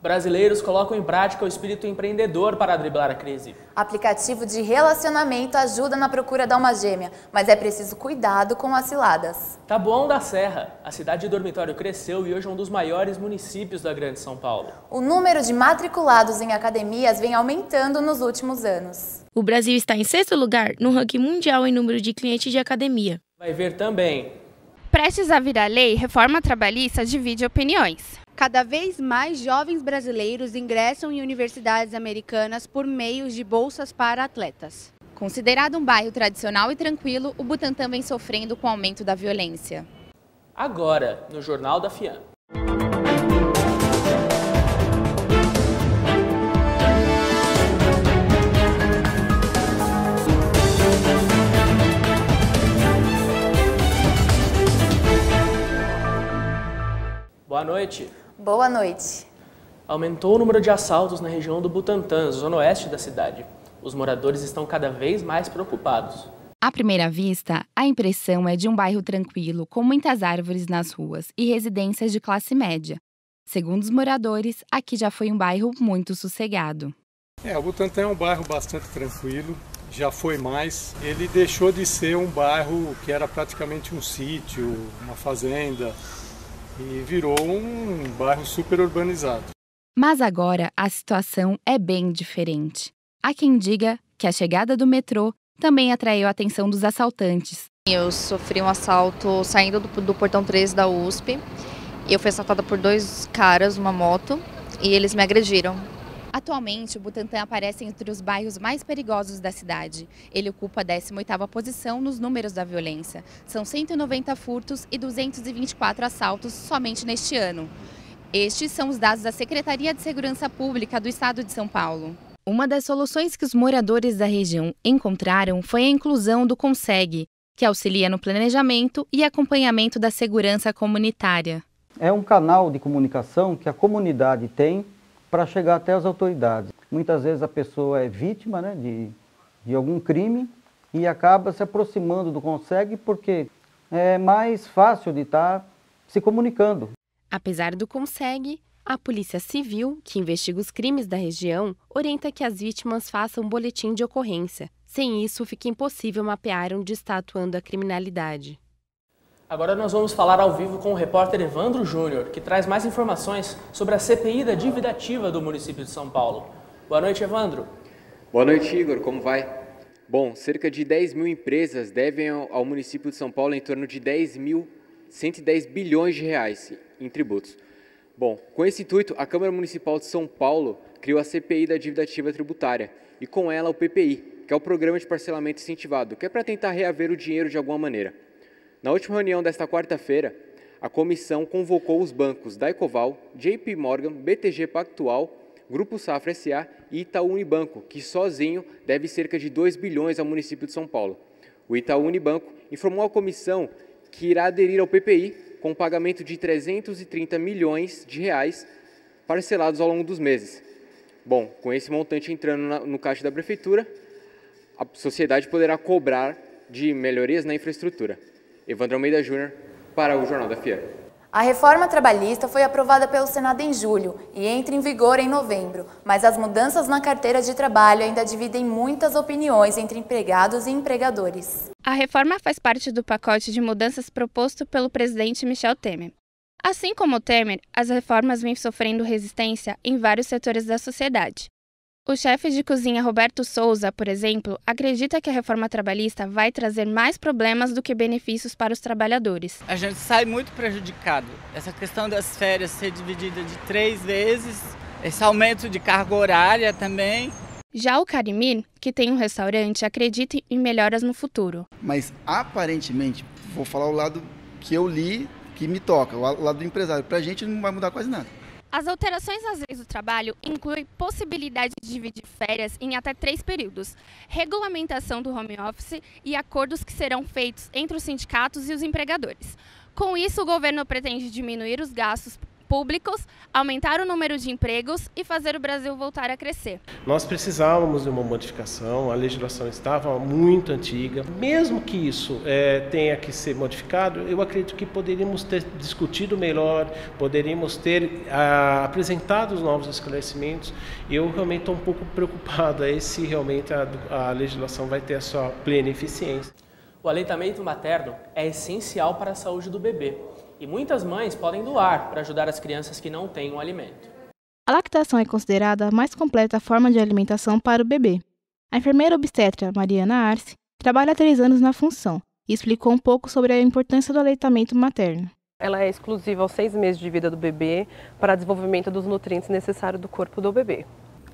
Brasileiros colocam em prática o espírito empreendedor para driblar a crise. Aplicativo de relacionamento ajuda na procura da alma gêmea, mas é preciso cuidado com as ciladas. Taboão da Serra, a cidade de dormitório cresceu e hoje é um dos maiores municípios da Grande São Paulo. O número de matriculados em academias vem aumentando nos últimos anos. O Brasil está em 6º lugar no ranking mundial em número de clientes de academia. Vai ver também. Prestes a virar lei, reforma trabalhista divide opiniões. Cada vez mais jovens brasileiros ingressam em universidades americanas por meio de bolsas para atletas. Considerado um bairro tradicional e tranquilo, o Butantã vem sofrendo com o aumento da violência. Agora, no Jornal da FIAM. Boa noite. Boa noite. Aumentou o número de assaltos na região do Butantã, zona oeste da cidade. Os moradores estão cada vez mais preocupados. À primeira vista, a impressão é de um bairro tranquilo, com muitas árvores nas ruas e residências de classe média. Segundo os moradores, aqui já foi um bairro muito sossegado. O Butantã é um bairro bastante tranquilo, já foi mais. Ele deixou de ser um bairro que era praticamente um sítio, uma fazenda, e virou um bairro super urbanizado. Mas agora a situação é bem diferente. Há quem diga que a chegada do metrô também atraiu a atenção dos assaltantes. Eu sofri um assalto saindo do portão 13 da USP. Eu fui assaltada por 2 caras numa moto e eles me agrediram. Atualmente, o Butantã aparece entre os bairros mais perigosos da cidade. Ele ocupa a 18ª posição nos números da violência. São 190 furtos e 224 assaltos somente neste ano. Estes são os dados da Secretaria de Segurança Pública do Estado de São Paulo. Uma das soluções que os moradores da região encontraram foi a inclusão do Conseg, que auxilia no planejamento e acompanhamento da segurança comunitária. É um canal de comunicação que a comunidade tem para chegar até as autoridades. Muitas vezes a pessoa é vítima, de algum crime e acaba se aproximando do Conseg porque é mais fácil de estar se comunicando. Apesar do Conseg, a Polícia Civil, que investiga os crimes da região, orienta que as vítimas façam um boletim de ocorrência. Sem isso, fica impossível mapear onde está atuando a criminalidade. Agora nós vamos falar ao vivo com o repórter Evandro Júnior, que traz mais informações sobre a CPI da dívida ativa do município de São Paulo. Boa noite, Evandro. Boa noite, Igor. Como vai? Bom, cerca de 10 mil empresas devem ao município de São Paulo em torno de 110 bilhões de reais em tributos. Bom, com esse intuito, a Câmara Municipal de São Paulo criou a CPI da dívida ativa tributária e com ela o PPI, que é o Programa de Parcelamento Incentivado, que é para tentar reaver o dinheiro de alguma maneira. Na última reunião desta quarta-feira, a comissão convocou os bancos da Ecoval, JP Morgan, BTG Pactual, Grupo Safra S.A. e Itaú Unibanco, que sozinho deve cerca de 2 bilhões ao município de São Paulo. O Itaú Unibanco informou à comissão que irá aderir ao PPI com o pagamento de 330 milhões de reais parcelados ao longo dos meses. Bom, com esse montante entrando no caixa da Prefeitura, a sociedade poderá cobrar de melhorias na infraestrutura. Evandro Almeida Júnior, para o Jornal da FIAM. A reforma trabalhista foi aprovada pelo Senado em julho e entra em vigor em novembro, mas as mudanças na carteira de trabalho ainda dividem muitas opiniões entre empregados e empregadores. A reforma faz parte do pacote de mudanças proposto pelo presidente Michel Temer. Assim como Temer, as reformas vêm sofrendo resistência em vários setores da sociedade. O chefe de cozinha Roberto Souza, por exemplo, acredita que a reforma trabalhista vai trazer mais problemas do que benefícios para os trabalhadores. A gente sai muito prejudicado. Essa questão das férias ser dividida de 3 vezes, esse aumento de carga horária também. Já o Carimir, que tem um restaurante, acredita em melhoras no futuro. Mas aparentemente, vou falar o lado que eu li, que me toca, o lado do empresário. Para a gente não vai mudar quase nada. As alterações às leis do trabalho incluem possibilidade de dividir férias em até 3 períodos, regulamentação do home office e acordos que serão feitos entre os sindicatos e os empregadores. Com isso, o governo pretende diminuir os gastos públicos, aumentar o número de empregos e fazer o Brasil voltar a crescer. Nós precisávamos de uma modificação, a legislação estava muito antiga. Mesmo que isso tenha que ser modificado, eu acredito que poderíamos ter discutido melhor, poderíamos ter apresentado os novos esclarecimentos. Eu realmente estou um pouco preocupado se realmente a legislação vai ter a sua plena eficiência. O aleitamento materno é essencial para a saúde do bebê e muitas mães podem doar para ajudar as crianças que não têm um alimento. A lactação é considerada a mais completa forma de alimentação para o bebê. A enfermeira obstetra Mariana Arce trabalha há 3 anos na função e explicou um pouco sobre a importância do aleitamento materno. Ela é exclusiva aos 6 meses de vida do bebê para desenvolvimento dos nutrientes necessários do corpo do bebê.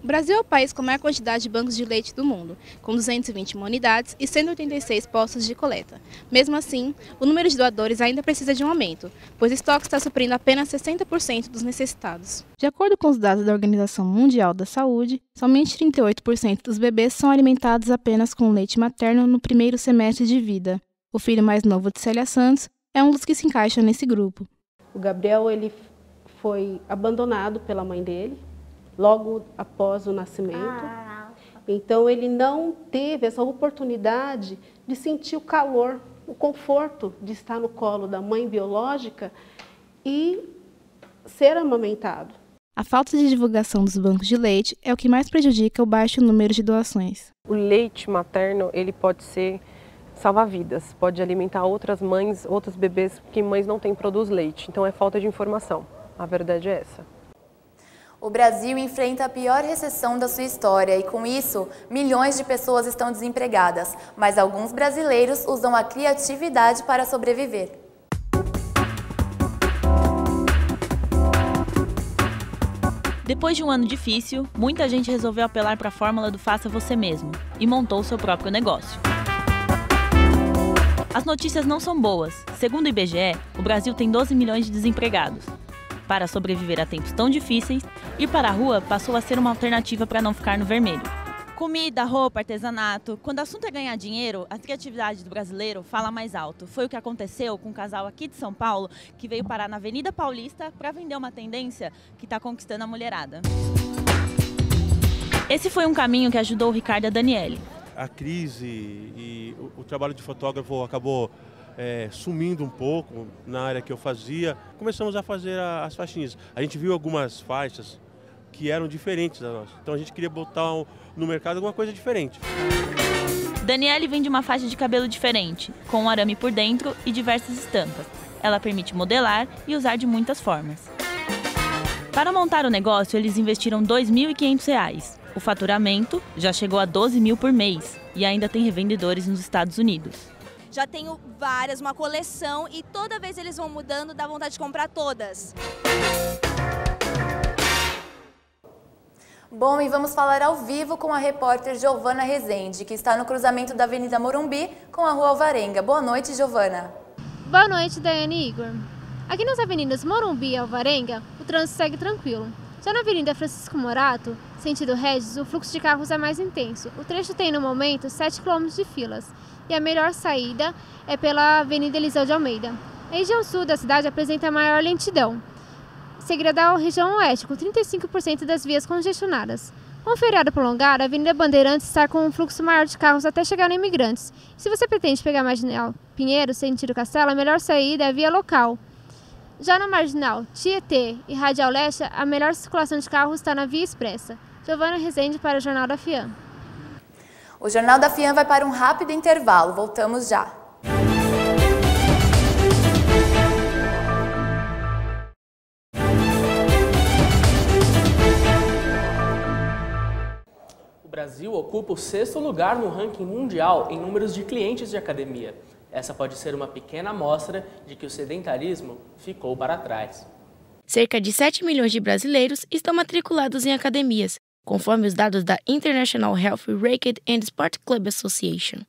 O Brasil é o país com a maior quantidade de bancos de leite do mundo, com 221 unidades e 186 postos de coleta. Mesmo assim, o número de doadores ainda precisa de um aumento, pois o estoque está suprindo apenas 60% dos necessitados. De acordo com os dados da Organização Mundial da Saúde, somente 38% dos bebês são alimentados apenas com leite materno no primeiro semestre de vida. O filho mais novo de Célia Santos é um dos que se encaixa nesse grupo. O Gabriel ele foi abandonado pela mãe dele logo após o nascimento. Então ele não teve essa oportunidade de sentir o calor, o conforto de estar no colo da mãe biológica e ser amamentado. A falta de divulgação dos bancos de leite é o que mais prejudica o baixo número de doações. O leite materno ele pode ser salvar vidas, pode alimentar outras mães, outros bebês que mães não têm produz leite. Então é falta de informação. A verdade é essa. O Brasil enfrenta a pior recessão da sua história e, com isso, milhões de pessoas estão desempregadas, mas alguns brasileiros usam a criatividade para sobreviver. Depois de um ano difícil, muita gente resolveu apelar para a fórmula do faça você mesmo e montou seu próprio negócio. As notícias não são boas. Segundo o IBGE, o Brasil tem 12 milhões de desempregados. Para sobreviver a tempos tão difíceis, ir para a rua passou a ser uma alternativa para não ficar no vermelho. Comida, roupa, artesanato. Quando o assunto é ganhar dinheiro, a criatividade do brasileiro fala mais alto. Foi o que aconteceu com um casal aqui de São Paulo que veio parar na Avenida Paulista para vender uma tendência que está conquistando a mulherada. Esse foi um caminho que ajudou o Ricardo e a Daniele. A crise e o trabalho de fotógrafo acabou sumindo um pouco na área que eu fazia. Começamos a fazer as faixinhas. A gente viu algumas faixas que eram diferentes da nossa. Então a gente queria botar no mercado alguma coisa diferente. Daniele vende uma faixa de cabelo diferente, com um arame por dentro e diversas estampas. Ela permite modelar e usar de muitas formas. Para montar o negócio, eles investiram R$ 2.500. O faturamento já chegou a 12 mil por mês e ainda tem revendedores nos Estados Unidos. Já tenho várias, uma coleção, e toda vez eles vão mudando, dá vontade de comprar todas. Bom, e vamos falar ao vivo com a repórter Giovana Rezende, que está no cruzamento da Avenida Morumbi com a Rua Alvarenga. Boa noite, Giovana. Boa noite, Daiane e Igor. Aqui nas avenidas Morumbi e Alvarenga, o trânsito segue tranquilo. Já na Avenida Francisco Morato, sentido Regis, o fluxo de carros é mais intenso. O trecho tem, no momento, 7 km de filas. E a melhor saída é pela Avenida Eliseu de Almeida. A região sul da cidade apresenta a maior lentidão, seguida da região oeste, com 35% das vias congestionadas. Com o feriado prolongado, a Avenida Bandeirantes está com um fluxo maior de carros até chegar em Imigrantes. Se você pretende pegar a Marginal Pinheiro, sentido Castelo, a melhor saída é a via local. Já na Marginal Tietê e Radial Leste, a melhor circulação de carros está na Via Expressa. Giovana Rezende para o Jornal da FIAM. O Jornal da FIAM vai para um rápido intervalo. Voltamos já. O Brasil ocupa o 6º lugar no ranking mundial em números de clientes de academia. Essa pode ser uma pequena amostra de que o sedentarismo ficou para trás. Cerca de 7 milhões de brasileiros estão matriculados em academias, conforme os dados da International Health Racquet and Sport Club Association.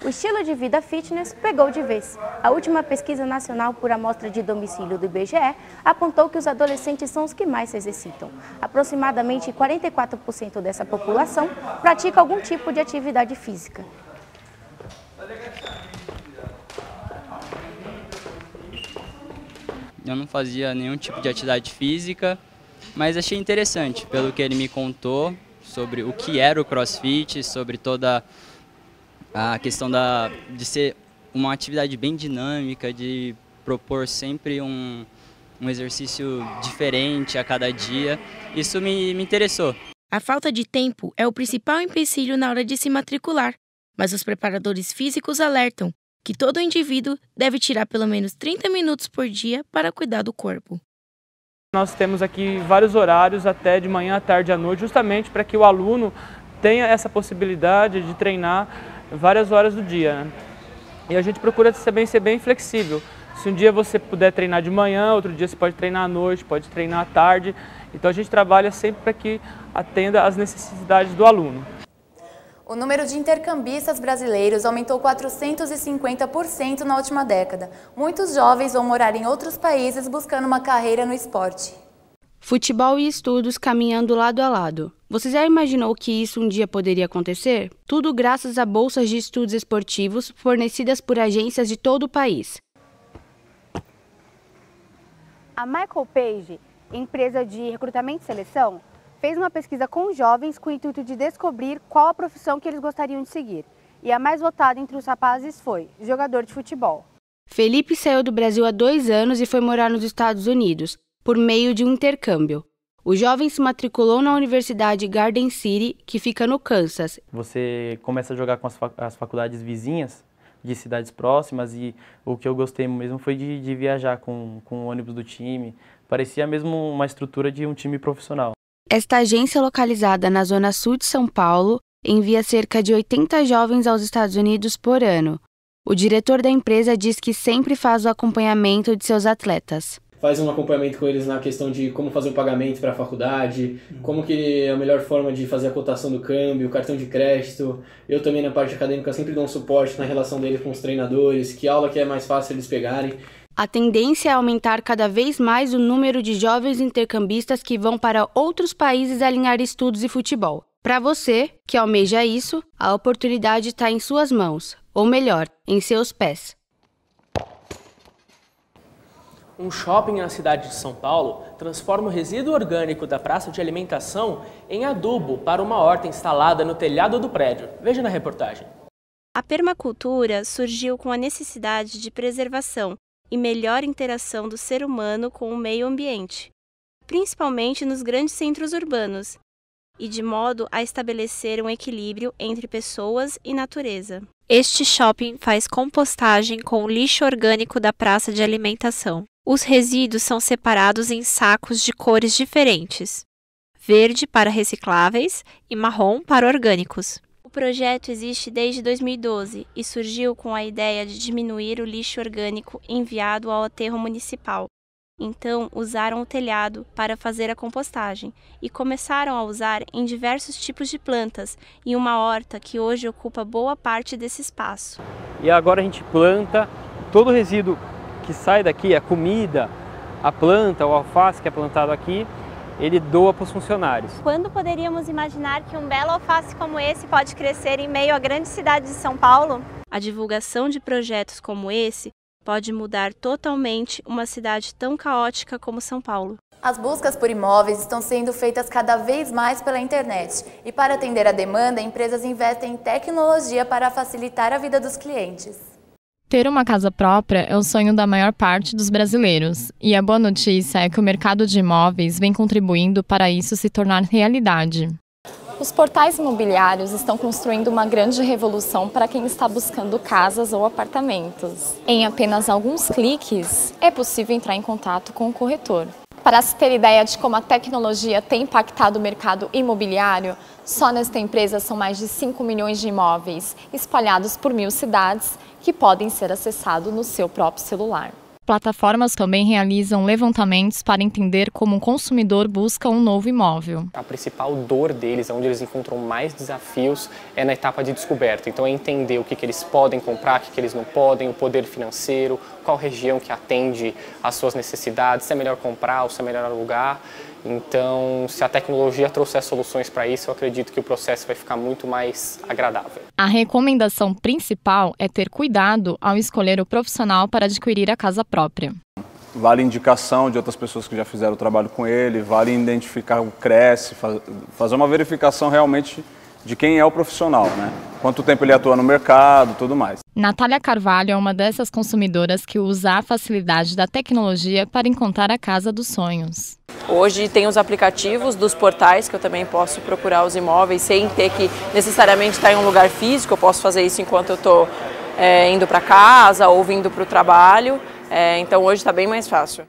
O estilo de vida fitness pegou de vez. A última pesquisa nacional por amostra de domicílio do IBGE apontou que os adolescentes são os que mais se exercitam. Aproximadamente 44% dessa população pratica algum tipo de atividade física. eu não fazia nenhum tipo de atividade física, mas achei interessante pelo que ele me contou sobre o que era o CrossFit, sobre toda a questão de ser uma atividade bem dinâmica, de propor sempre um exercício diferente a cada dia. Isso me interessou. A falta de tempo é o principal empecilho na hora de se matricular, mas os preparadores físicos alertam que todo indivíduo deve tirar pelo menos 30 minutos por dia para cuidar do corpo. Nós temos aqui vários horários, até de manhã, à tarde e à noite, justamente para que o aluno tenha essa possibilidade de treinar várias horas do dia, né? E a gente procura ser bem flexível. Se um dia você puder treinar de manhã, outro dia você pode treinar à noite, pode treinar à tarde. Então a gente trabalha sempre para que atenda às necessidades do aluno. O número de intercambistas brasileiros aumentou 450% na última década. Muitos jovens vão morar em outros países buscando uma carreira no esporte. Futebol e estudos caminhando lado a lado. Você já imaginou que isso um dia poderia acontecer? Tudo graças a bolsas de estudos esportivos fornecidas por agências de todo o país. A Michael Page, empresa de recrutamento e seleção, fez uma pesquisa com jovens com o intuito de descobrir qual a profissão que eles gostariam de seguir. E a mais votada entre os rapazes foi jogador de futebol. Felipe saiu do Brasil há 2 anos e foi morar nos Estados Unidos, por meio de um intercâmbio. O jovem se matriculou na Universidade Garden City, que fica no Kansas. Você começa a jogar com as faculdades vizinhas, de cidades próximas, e o que eu gostei mesmo foi de viajar com o ônibus do time. Parecia mesmo uma estrutura de um time profissional. Esta agência, localizada na zona sul de São Paulo, envia cerca de 80 jovens aos Estados Unidos por ano. O diretor da empresa diz que sempre faz o acompanhamento de seus atletas. Faz um acompanhamento com eles na questão de como fazer o pagamento para a faculdade, como que é a melhor forma de fazer a cotação do câmbio, cartão de crédito. Eu também na parte acadêmica sempre dou um suporte na relação deles com os treinadores, que aula que é mais fácil eles pegarem. A tendência é aumentar cada vez mais o número de jovens intercambistas que vão para outros países alinhar estudos e futebol. Para você, que almeja isso, a oportunidade está em suas mãos, ou melhor, em seus pés. Um shopping na cidade de São Paulo transforma o resíduo orgânico da praça de alimentação em adubo para uma horta instalada no telhado do prédio. Veja na reportagem. A permacultura surgiu com a necessidade de preservação e melhor interação do ser humano com o meio ambiente, principalmente nos grandes centros urbanos, e de modo a estabelecer um equilíbrio entre pessoas e natureza. Este shopping faz compostagem com o lixo orgânico da praça de alimentação. Os resíduos são separados em sacos de cores diferentes, verde para recicláveis e marrom para orgânicos. O projeto existe desde 2012 e surgiu com a ideia de diminuir o lixo orgânico enviado ao aterro municipal. Então, usaram o telhado para fazer a compostagem e começaram a usar em diversos tipos de plantas e uma horta que hoje ocupa boa parte desse espaço. E agora a gente planta todo o resíduo que sai daqui, a comida, a planta, o alface que é plantado aqui, ele doa para os funcionários. Quando poderíamos imaginar que um belo alface como esse pode crescer em meio à grande cidade de São Paulo? A divulgação de projetos como esse pode mudar totalmente uma cidade tão caótica como São Paulo. As buscas por imóveis estão sendo feitas cada vez mais pela internet. E para atender a demanda, empresas investem em tecnologia para facilitar a vida dos clientes. Ter uma casa própria é o sonho da maior parte dos brasileiros. E a boa notícia é que o mercado de imóveis vem contribuindo para isso se tornar realidade. Os portais imobiliários estão construindo uma grande revolução para quem está buscando casas ou apartamentos. Em apenas alguns cliques, é possível entrar em contato com o corretor. Para se ter ideia de como a tecnologia tem impactado o mercado imobiliário, só nesta empresa são mais de 5 milhões de imóveis, espalhados por 1.000 cidades, que podem ser acessados no seu próprio celular. Plataformas também realizam levantamentos para entender como um consumidor busca um novo imóvel. A principal dor deles, onde eles encontram mais desafios, é na etapa de descoberta. Então é entender o que eles podem comprar, o que eles não podem, o poder financeiro, qual região que atende às suas necessidades, se é melhor comprar ou se é melhor alugar. Então, se a tecnologia trouxer soluções para isso, eu acredito que o processo vai ficar muito mais agradável. A recomendação principal é ter cuidado ao escolher o profissional para adquirir a casa própria. vale indicação de outras pessoas que já fizeram o trabalho com ele, vale identificar o Cresce, fazer uma verificação realmente de quem é o profissional, né? Quanto tempo ele atua no mercado, tudo mais. Natália Carvalho é uma dessas consumidoras que usa a facilidade da tecnologia para encontrar a casa dos sonhos. Hoje tem os aplicativos dos portais que eu também posso procurar os imóveis sem ter que necessariamente estar em um lugar físico. Eu posso fazer isso enquanto eu estou indo para casa ou vindo para o trabalho. Então hoje está bem mais fácil.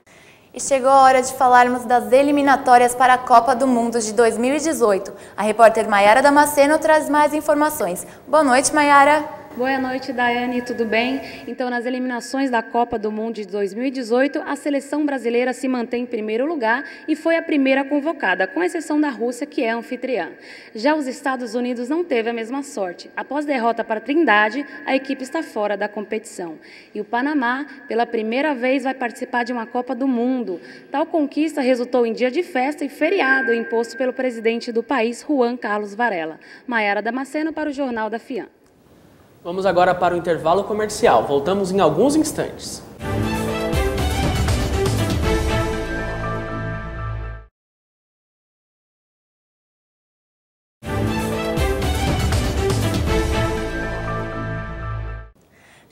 E chegou a hora de falarmos das eliminatórias para a Copa do Mundo de 2018. A repórter Maiara Damasceno traz mais informações. Boa noite, Maiara. Boa noite, Daiane, tudo bem? Então, nas eliminações da Copa do Mundo de 2018, a seleção brasileira se mantém em primeiro lugar e foi a primeira convocada, com exceção da Rússia, que é anfitriã. Já os Estados Unidos não teve a mesma sorte. Após derrota para a Trindade, a equipe está fora da competição. E o Panamá, pela primeira vez, vai participar de uma Copa do Mundo. Tal conquista resultou em dia de festa e feriado imposto pelo presidente do país, Juan Carlos Varela. Maiara Damasceno para o Jornal da FIAM. Vamos agora para o intervalo comercial. Voltamos em alguns instantes.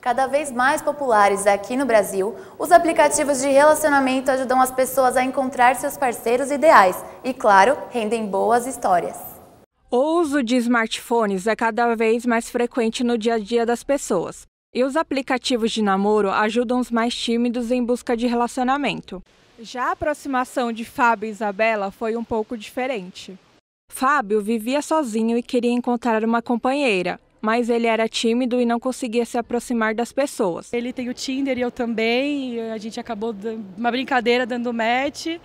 Cada vez mais populares aqui no Brasil, os aplicativos de relacionamento ajudam as pessoas a encontrar seus parceiros ideais e, claro, rendem boas histórias. O uso de smartphones é cada vez mais frequente no dia a dia das pessoas, e os aplicativos de namoro ajudam os mais tímidos em busca de relacionamento. Já a aproximação de Fábio e Isabela foi um pouco diferente. Fábio vivia sozinho e queria encontrar uma companheira, mas ele era tímido e não conseguia se aproximar das pessoas. Ele tem o Tinder e eu também, e a gente acabou uma brincadeira dando match,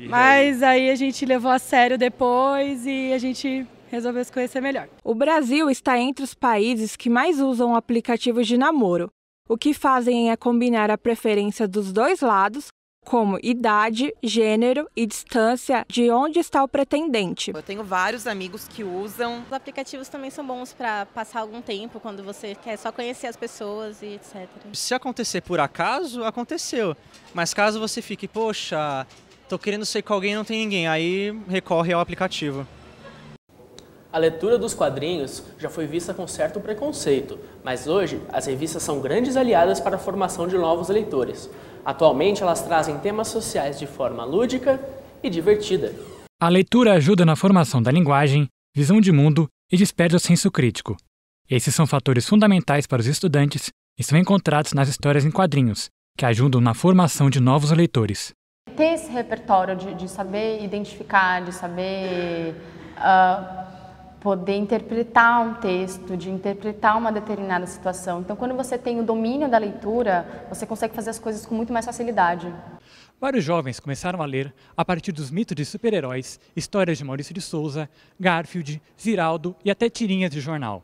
mas aí a gente levou a sério depois e a gente resolveu se conhecer melhor. O Brasil está entre os países que mais usam aplicativos de namoro. O que fazem é combinar a preferência dos dois lados, como idade, gênero e distância de onde está o pretendente. Eu tenho vários amigos que usam. Os aplicativos também são bons para passar algum tempo, quando você quer só conhecer as pessoas e etc. Se acontecer por acaso, aconteceu. Mas caso você fique, poxa, tô querendo sair com alguém e não tem ninguém, aí recorre ao aplicativo. A leitura dos quadrinhos já foi vista com certo preconceito, mas hoje as revistas são grandes aliadas para a formação de novos leitores. Atualmente elas trazem temas sociais de forma lúdica e divertida. A leitura ajuda na formação da linguagem, visão de mundo e desperta o senso crítico. Esses são fatores fundamentais para os estudantes e são encontrados nas histórias em quadrinhos, que ajudam na formação de novos leitores. Ter esse repertório de saber identificar, de saber poder interpretar um texto, de interpretar uma determinada situação. Então, quando você tem o domínio da leitura, você consegue fazer as coisas com muito mais facilidade. Vários jovens começaram a ler, a partir dos mitos de super-heróis, histórias de Maurício de Souza, Garfield, Ziraldo e até tirinhas de jornal.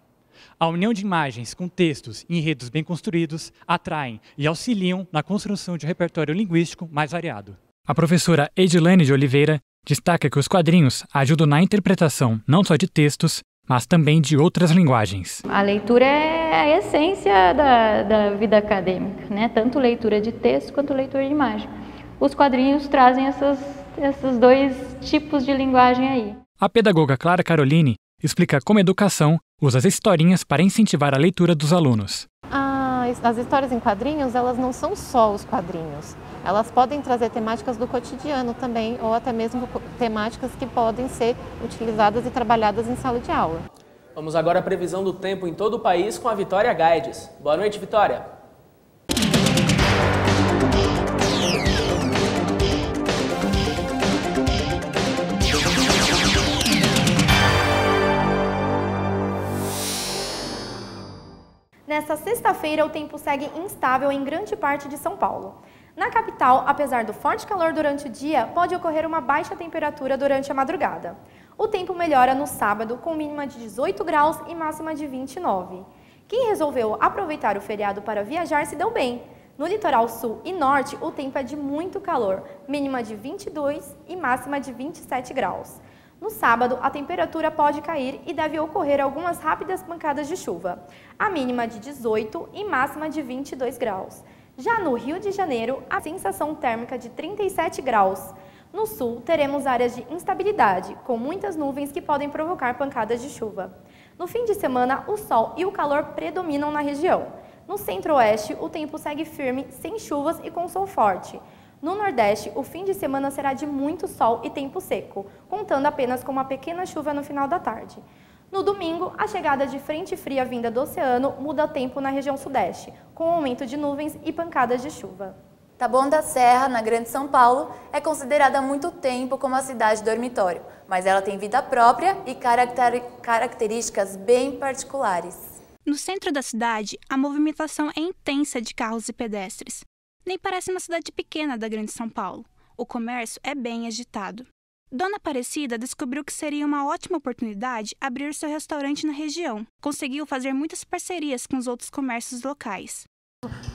A união de imagens com textos e enredos bem construídos atraem e auxiliam na construção de um repertório linguístico mais variado. A professora Edilane de Oliveira destaca que os quadrinhos ajudam na interpretação não só de textos, mas também de outras linguagens. A leitura é a essência da vida acadêmica, né? Tanto leitura de texto quanto leitura de imagem. Os quadrinhos trazem esses dois tipos de linguagem aí. A pedagoga Clara Caroline explica como a educação usa as historinhas para incentivar a leitura dos alunos. As histórias em quadrinhos, elas não são só os quadrinhos. Elas podem trazer temáticas do cotidiano também, ou até mesmo temáticas que podem ser utilizadas e trabalhadas em sala de aula. Vamos agora à previsão do tempo em todo o país com a Vitória Guides. Boa noite, Vitória. Nesta sexta-feira, o tempo segue instável em grande parte de São Paulo. Na capital, apesar do forte calor durante o dia, pode ocorrer uma baixa temperatura durante a madrugada. O tempo melhora no sábado, com mínima de 18 graus e máxima de 29. Quem resolveu aproveitar o feriado para viajar se deu bem. No litoral sul e norte, o tempo é de muito calor, mínima de 22 e máxima de 27 graus. No sábado, a temperatura pode cair e deve ocorrer algumas rápidas pancadas de chuva. A mínima de 18 e máxima de 22 graus. Já no Rio de Janeiro, a sensação térmica de 37 graus. No sul, teremos áreas de instabilidade, com muitas nuvens que podem provocar pancadas de chuva. No fim de semana, o sol e o calor predominam na região. No centro-oeste, o tempo segue firme, sem chuvas e com sol forte. No nordeste, o fim de semana será de muito sol e tempo seco, contando apenas com uma pequena chuva no final da tarde. No domingo, a chegada de frente fria vinda do oceano muda o tempo na região sudeste, com aumento de nuvens e pancadas de chuva. Taboão da Serra, na Grande São Paulo, é considerada há muito tempo como a cidade dormitório, mas ela tem vida própria e características bem particulares. No centro da cidade, a movimentação é intensa de carros e pedestres. Nem parece uma cidade pequena da Grande São Paulo. O comércio é bem agitado. Dona Aparecida descobriu que seria uma ótima oportunidade abrir seu restaurante na região. Conseguiu fazer muitas parcerias com os outros comércios locais.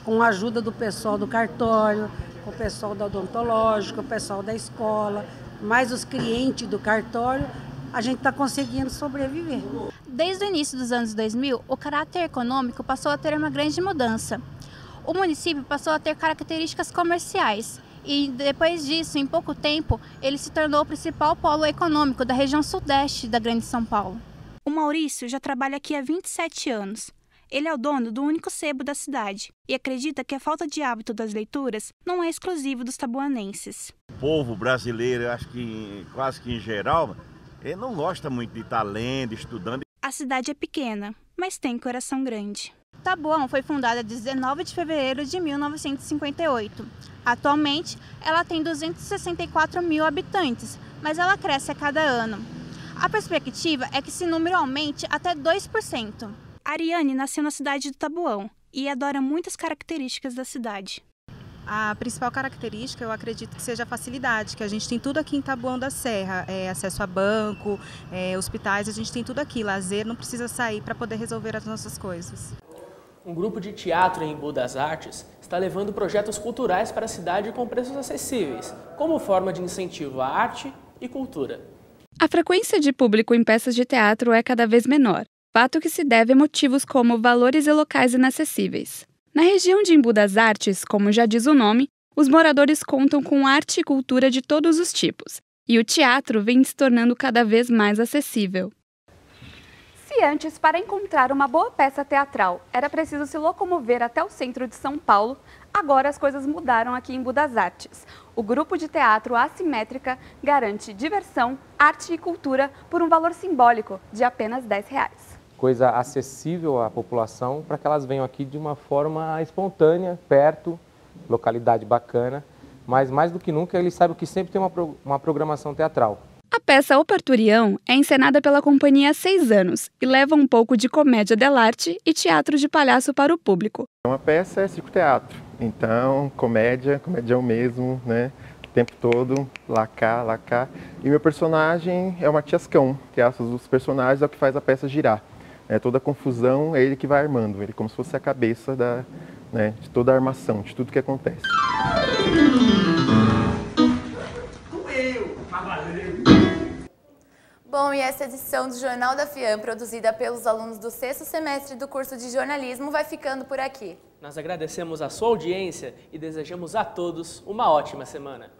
Com a ajuda do pessoal do cartório, com o pessoal do odontológico, o pessoal da escola, mais os clientes do cartório, a gente está conseguindo sobreviver. Desde o início dos anos 2000, o caráter econômico passou a ter uma grande mudança. O município passou a ter características comerciais. E depois disso, em pouco tempo, ele se tornou o principal polo econômico da região sudeste da Grande São Paulo. O Maurício já trabalha aqui há 27 anos. Ele é o dono do único sebo da cidade e acredita que a falta de hábito das leituras não é exclusivo dos taboanenses. O povo brasileiro, eu acho que quase que em geral, ele não gosta muito de estar lendo, estudando. A cidade é pequena, mas tem coração grande. Taboão foi fundada 19 de fevereiro de 1958. Atualmente, ela tem 264 mil habitantes, mas ela cresce a cada ano. A perspectiva é que esse número aumente até 2%. Ariane nasceu na cidade do Taboão e adora muitas características da cidade. A principal característica, eu acredito que seja a facilidade, que a gente tem tudo aqui em Taboão da Serra, acesso a banco, hospitais, a gente tem tudo aqui, lazer, não precisa sair para poder resolver as nossas coisas. Um grupo de teatro em Embu das Artes está levando projetos culturais para a cidade com preços acessíveis, como forma de incentivo à arte e cultura. A frequência de público em peças de teatro é cada vez menor, fato que se deve a motivos como valores e locais inacessíveis. Na região de Embu das Artes, como já diz o nome, os moradores contam com arte e cultura de todos os tipos, e o teatro vem se tornando cada vez mais acessível. Se antes, para encontrar uma boa peça teatral, era preciso se locomover até o centro de São Paulo, agora as coisas mudaram aqui em Embu das Artes. O grupo de teatro Assimétrica garante diversão, arte e cultura por um valor simbólico de apenas R$10. Coisa acessível à população para que elas venham aqui de uma forma espontânea, perto, localidade bacana, mas mais do que nunca eles sabem que sempre tem uma programação teatral. A peça O Parturião é encenada pela companhia há 6 anos e leva um pouco de comédia dell'arte e teatro de palhaço para o público. Uma peça é circo-teatro, então comedião mesmo, né? O tempo todo, lá cá. E meu personagem é o Matias Cão, que é dos personagens é o que faz a peça girar. Toda a confusão é ele que vai armando, ele como se fosse a cabeça de toda a armação, de tudo que acontece. Bom, e essa edição do Jornal da FIAM, produzida pelos alunos do 6º semestre do curso de jornalismo, vai ficando por aqui. Nós agradecemos a sua audiência e desejamos a todos uma ótima semana.